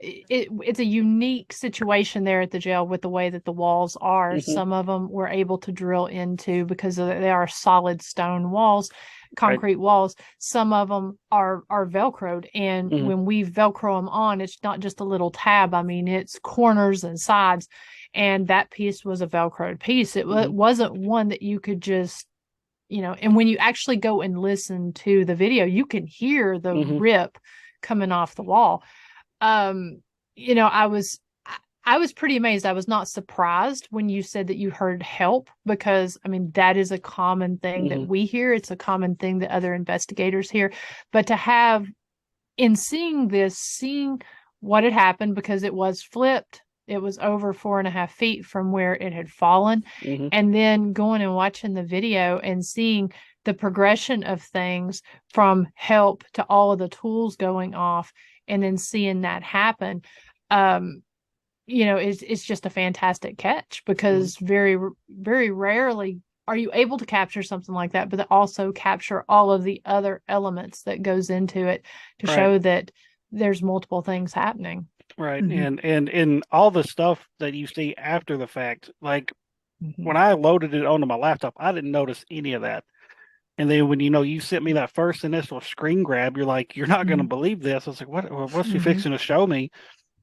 Speaker 3: it's a unique situation there at the jail with the way that the walls are.
Speaker 1: Mm-hmm.
Speaker 3: Some of them we're able to drill into because they are solid stone walls,
Speaker 1: Right.
Speaker 3: concrete walls. Some of them are velcroed, and
Speaker 1: Mm-hmm.
Speaker 3: when we velcro them on, it's not just a little tab. I mean, it's corners and sides, and that piece was a velcroed piece. It
Speaker 1: Mm-hmm.
Speaker 3: wasn't one that you could just, and when you actually go and listen to the video, you can hear the
Speaker 1: Mm-hmm.
Speaker 3: rip coming off the wall. um I was pretty amazed. I was not surprised when you said that you heard help, because I mean that is a common thing
Speaker 1: Mm-hmm.
Speaker 3: that we hear. It's a common thing that other investigators hear. But to have, in seeing this, seeing what had happened, because it was flipped, it was over 4.5 feet from where it had fallen,
Speaker 1: Mm-hmm.
Speaker 3: and then going and watching the video and seeing the progression of things from help to all of the tools going off, and then seeing that happen, it's just a fantastic catch, because very, very rarely are you able to capture something like that, but also capture all of the other elements that goes into it to
Speaker 1: Right.
Speaker 3: show that there's multiple things happening.
Speaker 1: Right.
Speaker 2: Mhm.
Speaker 1: And all the stuff that you see after the fact, like when I loaded it onto my laptop, I didn't notice any of that. And then when you sent me that first initial screen grab, you're like, you're not going to
Speaker 2: Mhm.
Speaker 1: believe this. I was like, what's she
Speaker 2: Mhm.
Speaker 1: fixing to show me?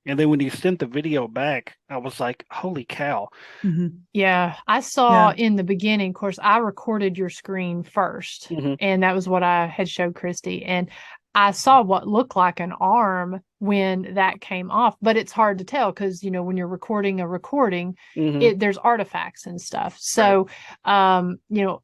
Speaker 1: And then when you sent the video back, I was like, holy cow.
Speaker 2: Mhm.
Speaker 3: Yeah, I saw
Speaker 2: Yeah.
Speaker 3: in the beginning, of course, I recorded your screen first,
Speaker 1: Mm-hmm.
Speaker 3: and that was what I had showed Christy. And I saw what looked like an arm when that came off, but it's hard to tell because, when you're recording a recording,
Speaker 1: Mm-hmm.
Speaker 3: there's artifacts and stuff.
Speaker 1: Right.
Speaker 3: So,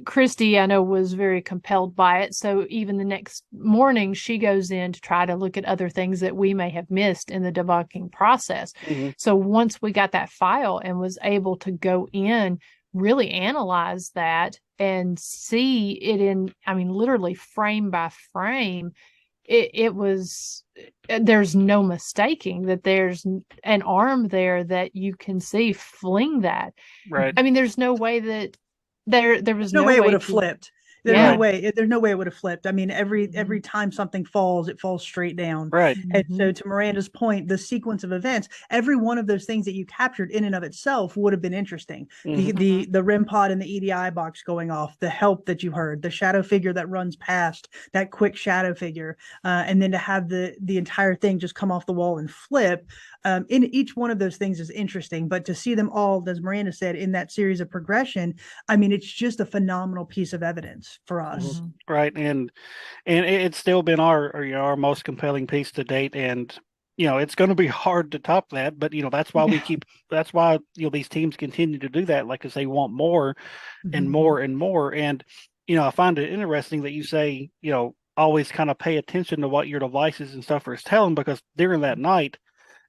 Speaker 3: Christy, I know, was very compelled by it. So even the next morning, she goes in to try to look at other things that we may have missed in the debunking process.
Speaker 1: Mm-hmm.
Speaker 3: So once we got that file and was able to go in, really analyze that and see it in, I mean, literally frame by frame, it was, there's no mistaking that there's an arm there that you can see fling that.
Speaker 1: Right.
Speaker 3: I mean, there's no way that there was
Speaker 2: There's no way it would have
Speaker 3: to,
Speaker 2: flipped. There's
Speaker 3: yeah.
Speaker 2: no way. There's no way it would have flipped. I mean, every time something falls, it falls straight down.
Speaker 1: Right.
Speaker 2: And so, to Miranda's point, the sequence of events, every one of those things that you captured in and of itself would have been interesting.
Speaker 1: Mm-hmm.
Speaker 2: The REM pod and the EDI box going off, the help that you heard, the shadow figure that runs past, that quick shadow figure, and then to have the entire thing just come off the wall and flip. In each one of those things is interesting, but to see them all, as Miranda said, in that series of progression, I mean, it's just a phenomenal piece of evidence for us.
Speaker 3: Mm-hmm.
Speaker 1: Right. And it's still been our most compelling piece to date. And it's going to be hard to top that, but that's why that's why these teams continue to do that, like, because they want more and more and more. And I find it interesting that you say always kind of pay attention to what your devices and stuff are telling, because during that night,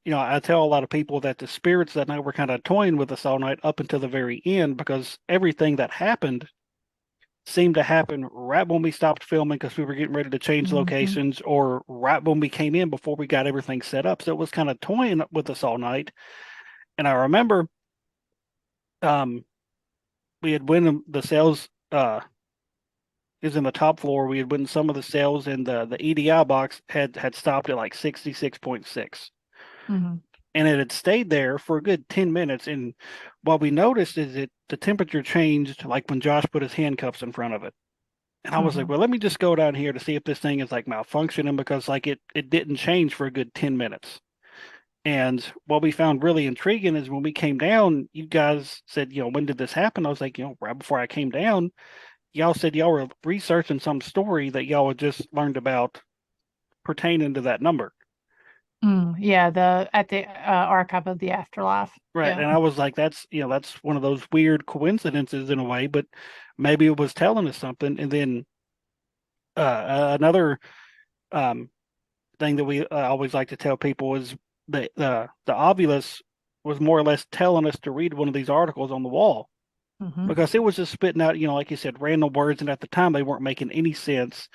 Speaker 1: I tell a lot of people that the spirits that night were kind of toying with us all night up until the very end, because everything that happened seemed to happen right when we stopped filming because we were getting ready to change locations, or right when we came in before we got everything set up. So it was kind of toying with us all night. And I remember we had went the sales is in the top floor. We had went some of the sales, and the EDI box had stopped at like 66.6.
Speaker 3: Mm-hmm.
Speaker 1: And it had stayed there for a good 10 minutes. And what we noticed is that the temperature changed, like when Josh put his handcuffs in front of it. And I was like, well, let me just go down here to see if this thing is like malfunctioning, because like it didn't change for a good 10 minutes. And what we found really intriguing is when we came down, you guys said, when did this happen? I was like, right before I came down, y'all said y'all were researching some story that y'all had just learned about pertaining to that number.
Speaker 3: Yeah, at the Archive of the Afterlife.
Speaker 1: Right.
Speaker 3: Yeah.
Speaker 1: And I was like, that's one of those weird coincidences in a way, but maybe it was telling us something. And then another thing that we always like to tell people is the Ovilus was more or less telling us to read one of these articles on the wall, because it was just spitting out, like you said, random words. And at the time, they weren't making any sense.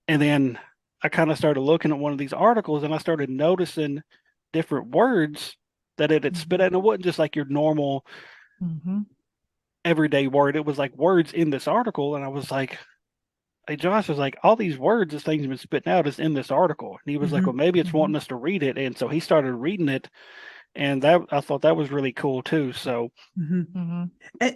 Speaker 1: And then I kind of started looking at one of these articles, and I started noticing different words that it had spit out. And it wasn't just like your normal everyday word. It was like words in this article. And I was like, hey, Josh was like, all these words, this thing's been spitting out is in this article. And he was like, well,
Speaker 2: Mhm,
Speaker 1: maybe it's
Speaker 2: mhm.
Speaker 1: wanting us to read it. And so he started reading it, and that I thought that was really cool too. So,
Speaker 2: Mhm.
Speaker 3: Mm-hmm.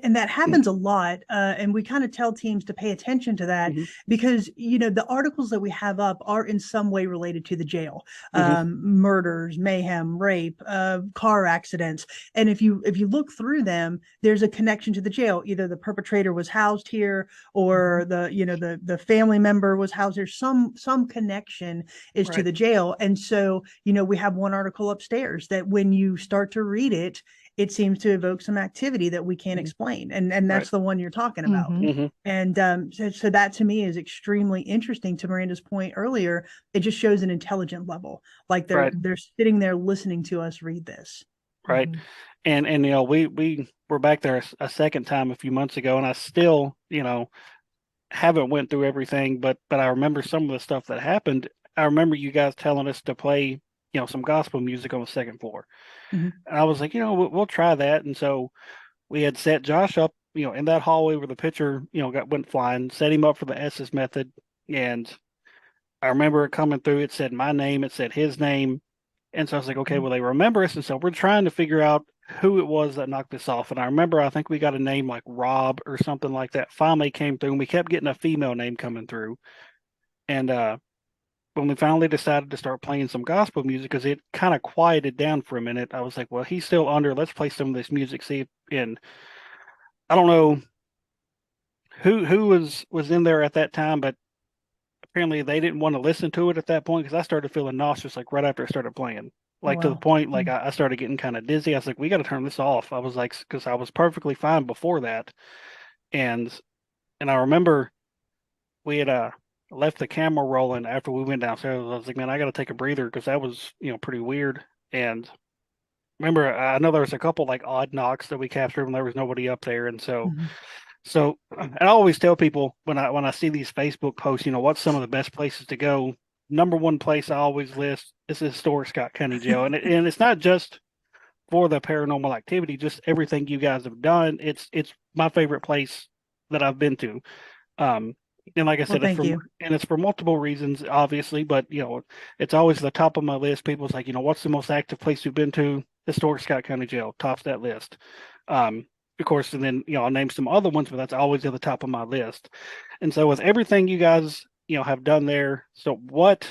Speaker 2: And that happens a lot. And we kind of tell teams to pay attention to that
Speaker 1: mhm,
Speaker 2: because, the articles that we have up are in some way related to the jail,
Speaker 1: mhm,
Speaker 2: murders, mayhem, rape, car accidents. And if you look through them, there's a connection to the jail. Either the perpetrator was housed here or the family member was housed here. Some connection is to
Speaker 1: right,
Speaker 2: the jail. And so, we have one article upstairs that when you start to read it, it seems to evoke some activity that we can't
Speaker 1: mhm,
Speaker 2: explain. And
Speaker 1: right,
Speaker 2: that's the one you're talking about.
Speaker 3: Mm-hmm.
Speaker 1: mhm,
Speaker 2: And so that to me is extremely interesting. To Miranda's point earlier, it just shows an intelligent level. Like they're
Speaker 1: right,
Speaker 2: they're sitting there listening to us read this.
Speaker 1: right.
Speaker 3: Mm-hmm.
Speaker 1: And we were back there a second time a few months ago, and I still haven't went through everything, but I remember some of the stuff that happened. I remember you guys telling us to play some gospel music on the second floor,
Speaker 2: Mhm.
Speaker 1: and I was like, we'll try that. And so we had set Josh up, in that wallway where the pitcher, went flying, set him up for the S's method. And I remember it coming through. It said my name, it said his name. And so I was like, okay, well, they remember us. And so we're trying to figure out who it was that knocked this off. And I remember, I think we got a name like Rob or something like that finally came through. And we kept getting a female name coming through. And when we finally decided to start playing some gospel music, because it kind of quieted down for a minute, I was like, well, he's still under. Let's play some of this music. See if, and I don't know who was in there at that time, but apparently they didn't want to listen to it at that point because I started feeling nauseous like right after I started playing.
Speaker 2: Oh,
Speaker 1: Like to the
Speaker 2: wow.
Speaker 1: point like I started getting kind of dizzy. I was like, we got to turn this off. I was like, because I was perfectly fine before that, and I remember we had left the camera rolling after we went downstairs. I was like, man, I got to take a breather because that was pretty weird. And remember, I know there was a couple like odd knocks that we captured when there was nobody up there, and so
Speaker 2: Mhm.
Speaker 1: So, and I always tell people when I see these Facebook posts, what's some of the best places to go. Number one place I always list is the historic Scott County Jail, and it's not just for the paranormal activity, just everything you guys have done. It's my favorite place that I've been to. Um, and like I
Speaker 2: Well,
Speaker 1: said,
Speaker 2: thank you.
Speaker 1: it's for multiple reasons, obviously, but it's always the top of my list. People's like, what's the most active place you've been to? Historic Scott County Jail tops that list. Um, of course, and then I'll name some other ones, but that's always at the top of my list. And so with everything you guys have done there, so what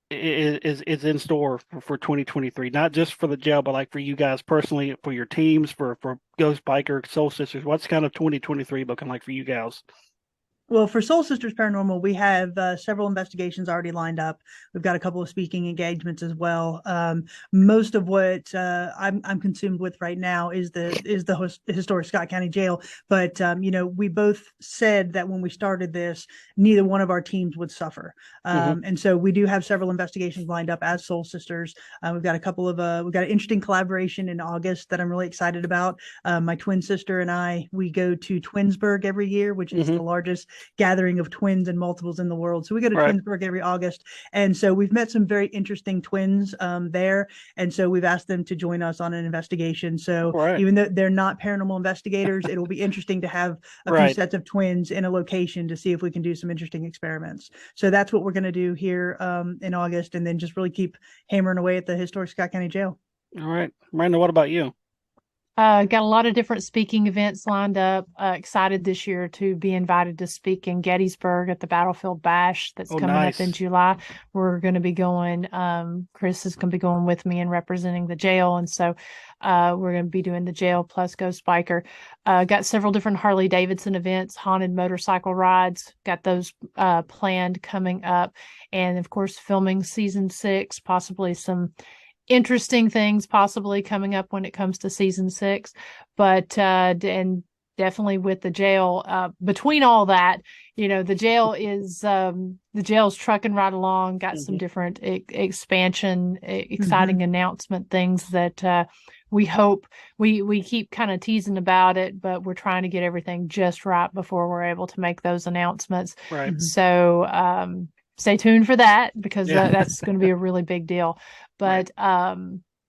Speaker 1: is in store for 2023? Not just for the jail, but like for you guys personally, for your teams, for Ghost Biker, Soul Sisters. What's kind of 2023 looking like for you guys?
Speaker 2: Well, for Soul Sisters Paranormal, we have several investigations already lined up. We've got a couple of speaking engagements as well. Most of what I'm consumed with right now is the historic Scott County Jail. But we both said that when we started this, neither one of our teams would suffer.
Speaker 1: Hmm.
Speaker 2: And so we do have several investigations lined up as Soul Sisters. We've got we've got an interesting collaboration in August that I'm really excited about. My twin sister and we go to Twinsburg every year, which is
Speaker 1: Hmm.
Speaker 2: the largest gathering of twins and multiples in the world. So we go to
Speaker 1: Right.
Speaker 2: Twinsburg every August. And so we've met some very interesting twins there. And so we've asked them to join us on an investigation. So
Speaker 1: Right.
Speaker 2: even though they're not paranormal investigators, it'll be interesting to have a few
Speaker 1: Right.
Speaker 2: sets of twins in a location to see if we can do some interesting experiments. So that's what we're going to do here in August, and then just really keep hammering away at the historic Scott County Jail.
Speaker 1: All right. Miranda, what about you?
Speaker 3: Got a lot of different speaking events lined up. Excited this year to be invited to speak in Gettysburg at the Battlefield Bash that's
Speaker 1: Oh,
Speaker 3: coming up in
Speaker 1: nice.
Speaker 3: July. We're going to be going. Kris is going to be going with me and representing the jail, and so we're going to be doing the jail plus Ghost Biker. Got several different Harley Davidson events, haunted motorcycle rides. Got those planned coming up, and of course, filming season 6, possibly some interesting things possibly coming up when it comes to season 6, but and definitely with the jail, between all that, the jail's trucking right along. Got some
Speaker 1: Hmm.
Speaker 3: different expansion,
Speaker 2: Mm-hmm.
Speaker 3: exciting announcement things that we hope. We keep kind of teasing about it, but we're trying to get everything just right before we're able to make those announcements.
Speaker 1: Right.
Speaker 2: Mm-hmm.
Speaker 3: So stay tuned for that, because
Speaker 1: Yeah.
Speaker 3: that's going to be a really big deal.
Speaker 1: Right.
Speaker 3: But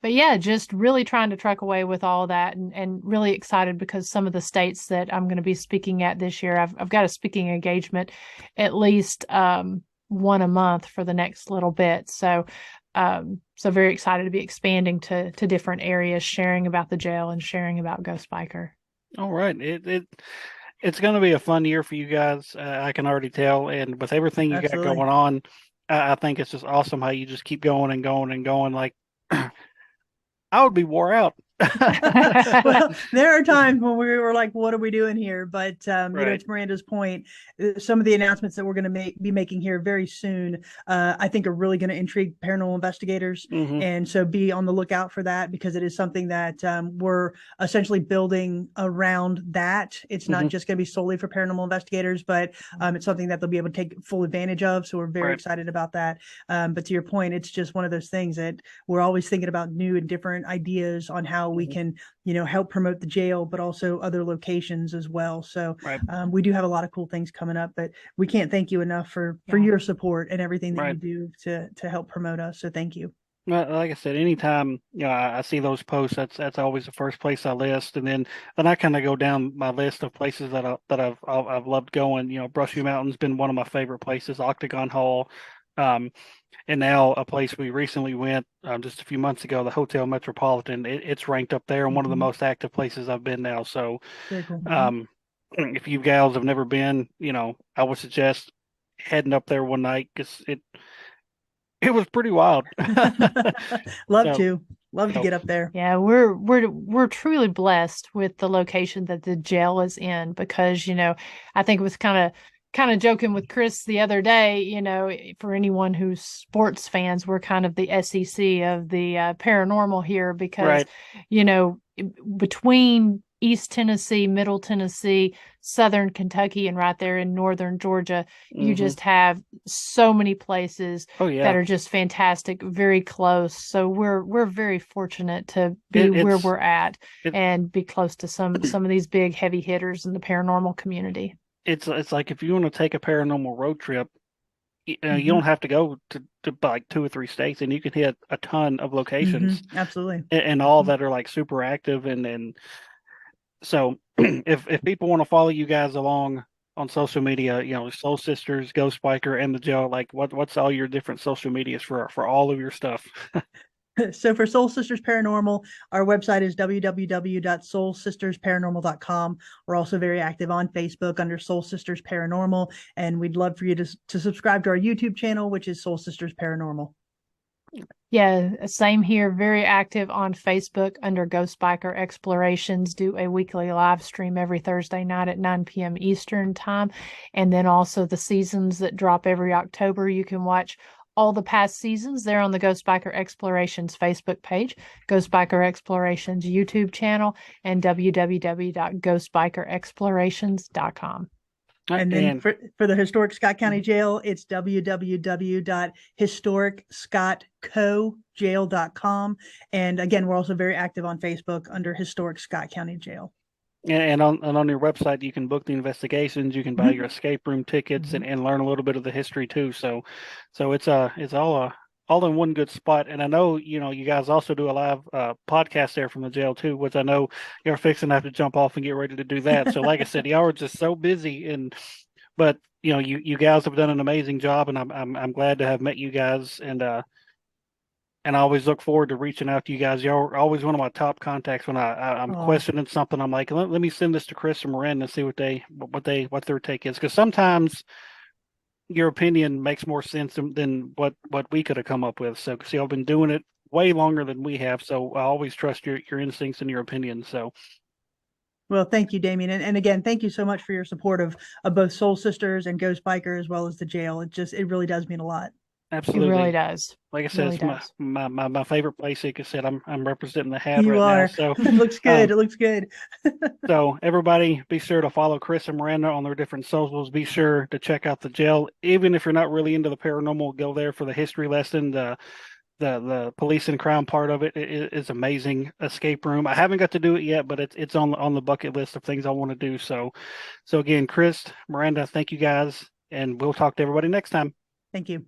Speaker 3: but yeah, just really trying to truck away with all that, and really excited because some of the states that I'm going to be speaking at this year, I've got a speaking engagement at least one a month for the next little bit. So so very excited to be expanding to different areas, sharing about the jail and sharing about Ghost Biker.
Speaker 1: All right. It's going to be a fun year for you guys. I can already tell. And with everything you got
Speaker 2: Absolutely.
Speaker 1: going on, I think it's just awesome how you just keep going and going and going. Like, I would be wore out.
Speaker 2: Well, there are times when we were like, what are we doing here? But
Speaker 1: Right.
Speaker 2: to Miranda's point, some of the announcements that we're going to be making here very soon, I think are really going to intrigue paranormal investigators.
Speaker 1: Hmm.
Speaker 2: And so be on the lookout for that, because it is something that we're essentially building around that. It's not
Speaker 1: Hmm.
Speaker 2: just going to be solely for paranormal investigators, but it's something that they'll be able to take full advantage of. So we're very
Speaker 1: Right.
Speaker 2: excited about that. But to your point, it's just one of those things that we're always thinking about new and different ideas on how we
Speaker 1: Hmm.
Speaker 2: can, help promote the jail, but also other locations as well. So
Speaker 1: Right.
Speaker 2: we do have a lot of cool things coming up, but we can't thank you enough for
Speaker 3: Yeah.
Speaker 2: your support and everything that you
Speaker 1: Right.
Speaker 2: do to help promote us. So thank you.
Speaker 1: Well, like I said, anytime I see those posts, that's always the first place I list, and then I kind of go down my list of places that I've loved going. Brushy Mountain's been one of my favorite places, Octagon Hall, um, and now a place we recently went just a few months ago, the Hotel Metropolitan. It's ranked up there and one of the
Speaker 2: Mhm.
Speaker 1: most active places I've been now. So,
Speaker 2: Very cool.
Speaker 1: if you gals have never been, I would suggest heading up there one night because it was pretty wild.
Speaker 2: Love
Speaker 1: So.
Speaker 2: to. Love to
Speaker 1: So
Speaker 2: get up there.
Speaker 3: Yeah, we're truly blessed with the location that the jail is in because, I think it was kind of joking with Kris the other day, for anyone who's sports fans, we're kind of the SEC of the paranormal here because,
Speaker 1: right.
Speaker 3: you know, between East Tennessee, Middle Tennessee, Southern Kentucky, and right there in Northern Georgia, you
Speaker 1: Hmm.
Speaker 3: just have so many places
Speaker 1: Oh
Speaker 3: that
Speaker 1: yeah.
Speaker 3: are just fantastic, very close. So we're very fortunate to be
Speaker 1: It,
Speaker 3: where
Speaker 1: it's
Speaker 3: we're at
Speaker 1: it,
Speaker 3: and be close to some of these big heavy hitters in the paranormal community.
Speaker 1: it's like if you want to take a paranormal road trip, you don't
Speaker 2: Hmm.
Speaker 1: have to go to like 2 or 3 states, and you can hit a ton of
Speaker 2: Hmm.
Speaker 1: locations
Speaker 2: Absolutely.
Speaker 1: and all that are like super active and so if people want to follow you guys along on social media, Soul Sisters, Ghost Biker, and the jail, like what's all your different social medias for all of your stuff?
Speaker 2: So for Soul Sisters Paranormal, our website is www.soulsistersparanormal.com. We're also very active on Facebook under Soul Sisters Paranormal, and we'd love for you to subscribe to our YouTube channel, which is Soul Sisters Paranormal.
Speaker 3: Yeah, same here. Very active on Facebook under Ghost Biker Explorations. Do a weekly live stream every Thursday night at 9 p.m. Eastern time. And then also the seasons that drop every October. You can watch all the past seasons there on the Ghost Biker Explorations Facebook page, Ghost Biker Explorations YouTube channel, and www.ghostbikerexplorations.com.
Speaker 2: And then
Speaker 1: And
Speaker 2: for the historic Scott County Jail, it's www.historicscottcojail.com. And again, we're also very active on Facebook under Historic Scott County Jail.
Speaker 1: and on your website, you can book the investigations, you can buy your
Speaker 2: Mhm.
Speaker 1: escape room tickets,
Speaker 2: Mhm.
Speaker 1: and learn a little bit of the history too. So it's all in one good spot. And I know you guys also do a live podcast there from the jail too, which I know you're fixing to have to jump off and get ready to do that. So like I said, y'all are just so busy, but you guys have done an amazing job, and I'm glad to have met you guys, and I always look forward to reaching out to you guys. Y'all are always one of my top contacts when I'm
Speaker 2: Oh,
Speaker 1: questioning something. I'm like, let me send this to Kris and Miranda and see what their take is, because sometimes your opinion makes more sense than what we could have come up with. So, see, I've been doing it way longer than we have, so I always trust your instincts and your opinions. So,
Speaker 2: well, thank you, Damien. And again, thank you so much for your support of both Soul Sisters and Ghost Biker as well as the jail. It really does mean a lot.
Speaker 3: It really
Speaker 1: absolutely.
Speaker 3: does.
Speaker 1: Like I
Speaker 3: It
Speaker 1: said,
Speaker 3: really
Speaker 1: it's my
Speaker 3: does.
Speaker 1: my my, my favorite place. Like I said, I'm representing the hat
Speaker 2: You
Speaker 1: right now.
Speaker 2: are.
Speaker 1: So,
Speaker 2: It looks good.
Speaker 1: um,
Speaker 2: It looks good.
Speaker 1: So everybody be sure to follow Kris and Miranda on their different socials. Be sure to check out the jail. Even if you're not really into the paranormal, go there for the history lesson. The police and crime part of it is amazing. Escape room. I haven't got to do it yet, but it's on the bucket list of things I want to do. So again, Kris, Miranda, thank you guys, and we'll talk to everybody next time.
Speaker 2: Thank you.